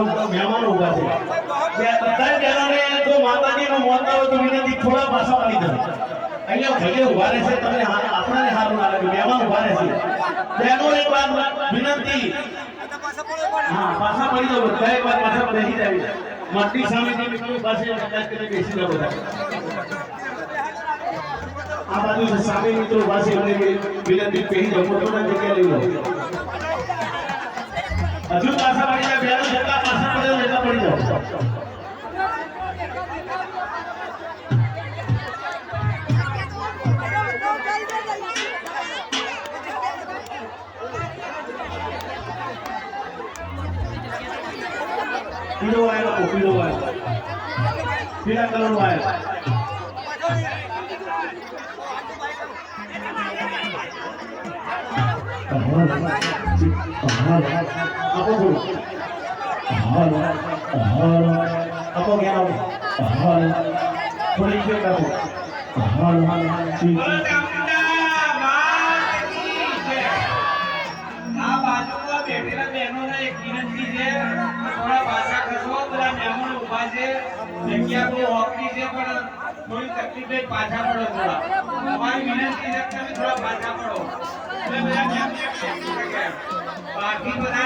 મહેમાનો ઉભા છે કે બધા બહેનોને જો માતાજીનો મોતા હોય તો વિનંતી થોડા પાછા પાડી દો અહીંયા ભલે ઉભા રહેશે તમને આપણને સારું ના લાગે મહેમાન ઉભા રહેશે બહેનો એક વાર વિનંતી હા પાછા પડી દો બધા એક વાર પાછા બેસી જાય માટી સામે જે મિત્રો પાસે કદાચ કરીને બેસી જાવ બધા આ બાજુ સામે મિત્રો પાસે મને વિનંતી પહેરી જાવ પોતાના જગ્યા લઈ લો હજુ પાછા પડી જાય બહેનો જેટલા પાછા પડે એટલા પડી જાવ पीलो आया तो पीलो आया पीला कलर आया apa bu apa gaya boleh ikut kamu जग्या को ऑक्सी से पर थोड़ी तकलीफ है पाछा पड़ो थोड़ा हमारी विनती है कि थोड़ा पाछा पड़ो मैं मेरा बाकी बता